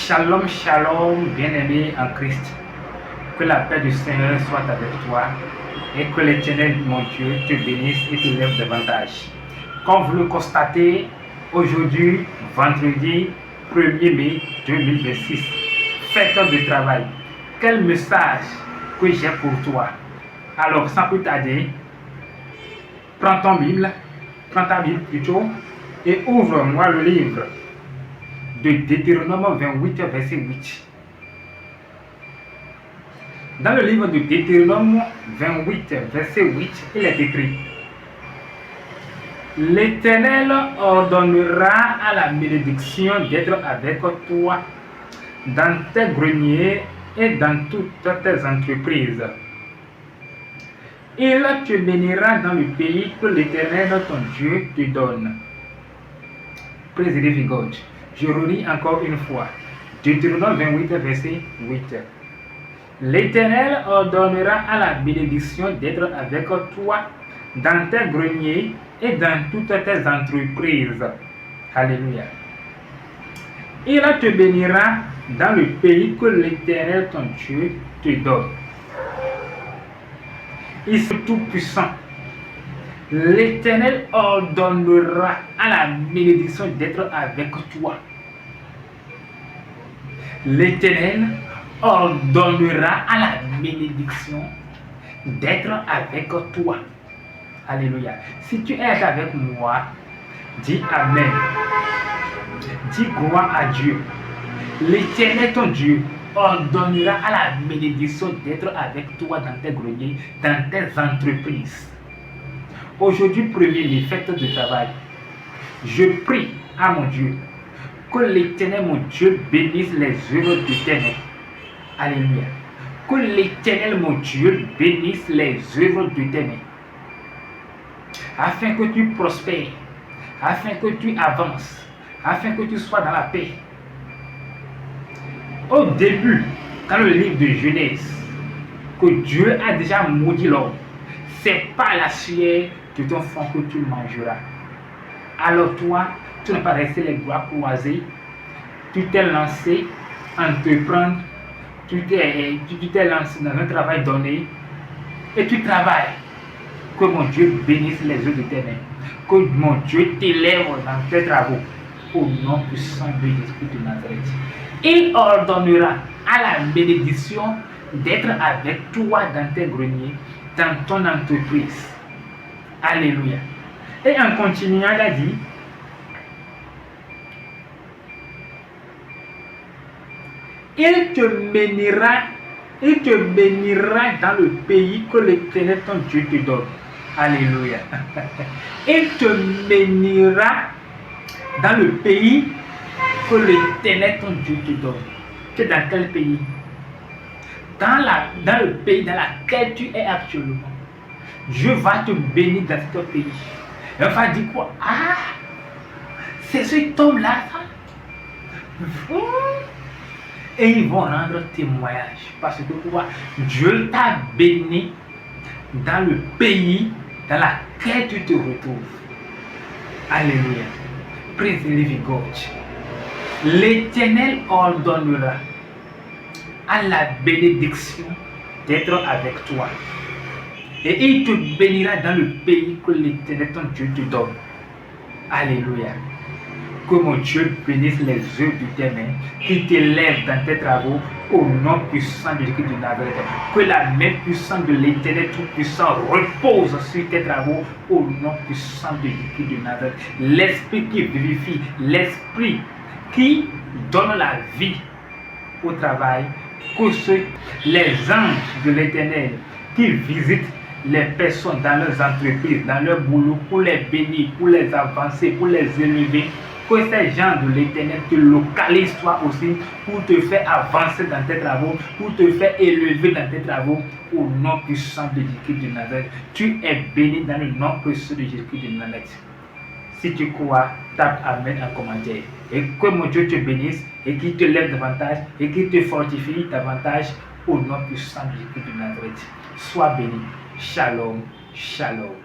Shalom, shalom, bien-aimé en Christ. Que la paix du Seigneur soit avec toi et que l'Éternel, mon Dieu, te bénisse et te lève davantage. Comme vous le constatez, aujourd'hui, vendredi 1er mai 2026, fête de travail. Quel message que j'ai pour toi. Alors, sans plus tarder, prends ta Bible plutôt, et ouvre-moi le livre de Deutéronome 28, verset 8. Dans le livre de Deutéronome 28, verset 8, il est écrit: L'Éternel ordonnera à la bénédiction d'être avec toi dans tes greniers et dans toutes tes entreprises. Il te bénira dans le pays que l'Éternel ton Dieu te donne. Praise the living God. Je relis encore une fois. Deutéronome 28, verset 8. L'Éternel ordonnera à la bénédiction d'être avec toi dans tes greniers et dans toutes tes entreprises. Alléluia. Il te bénira dans le pays que l'Éternel ton Dieu te donne. Il est tout puissant. L'Éternel ordonnera à la bénédiction d'être avec toi. L'Éternel ordonnera à la bénédiction d'être avec toi. Alléluia. Si tu es avec moi, dis Amen. Dis gloire à Dieu. L'Éternel ton Dieu ordonnera à la bénédiction d'être avec toi dans tes greniers, dans tes entreprises. Aujourd'hui, 1er mai, fête de travail. Je prie à mon Dieu que l'Éternel, mon Dieu, bénisse les œuvres de tes mains. Alléluia. Que l'Éternel, mon Dieu, bénisse les œuvres de tes mains. Afin que tu prospères, afin que tu avances, afin que tu sois dans la paix. Au début, dans le livre de Genèse, que Dieu a déjà maudit l'homme, c'est pas la sueur de ton front que tu mangeras. Alors toi, tu n'as pas resté les bras croisés, tu t'es lancé entreprendre, tu t'es lancé dans un travail donné et tu travailles. Que mon Dieu bénisse les œuvres de tes mains, que mon Dieu t'élève dans tes travaux, au nom puissant de Jésus de Nazareth. Il ordonnera à la bénédiction d'être avec toi dans tes greniers, dans ton entreprise. Alléluia. Et en continuant, il a dit: il te bénira dans le pays que l'Éternel ton Dieu te donne. Alléluia. Il te bénira dans le pays que l'Éternel ton Dieu te donne. Tu es dans quel pays? Dans le pays dans lequel tu es actuellement. Dieu va te bénir dans ce pays. Il va dire quoi? Ah, c'est cet homme-là, ça. Et ils vont rendre témoignage. Parce que quoi? Dieu t'a béni dans le pays dans lequel tu te retrouves. Alléluia. Praise the living God. L'Éternel ordonnera à la bénédiction d'être avec toi. Et il te bénira dans le pays que l'Éternel ton Dieu te donne. Alléluia. Que mon Dieu bénisse les œuvres de tes mains, qui t'élève dans tes travaux, au nom puissant de Jésus de Nazareth. Que la main puissante de l'Éternel tout-puissant repose sur tes travaux, au nom puissant de Jésus de Nazareth. L'Esprit qui vivifie, l'Esprit qui donne la vie au travail, que les anges de l'Éternel qui visitent les personnes dans leurs entreprises, dans leur boulot, pour les bénir, pour les avancer, pour les élever, que ces gens de l'Éternel te localisent toi aussi pour te faire avancer dans tes travaux, pour te faire élever dans tes travaux, au nom puissant de Jésus de Nazareth. Tu es béni dans le nom précieux de Jésus de Nazareth. Si tu crois, tape Amen en commentaire. Et que mon Dieu te bénisse et qu'il te lève davantage et qu'il te fortifie davantage, au nom puissant de Jésus de Nazareth. Sois béni. Shalom, shalom.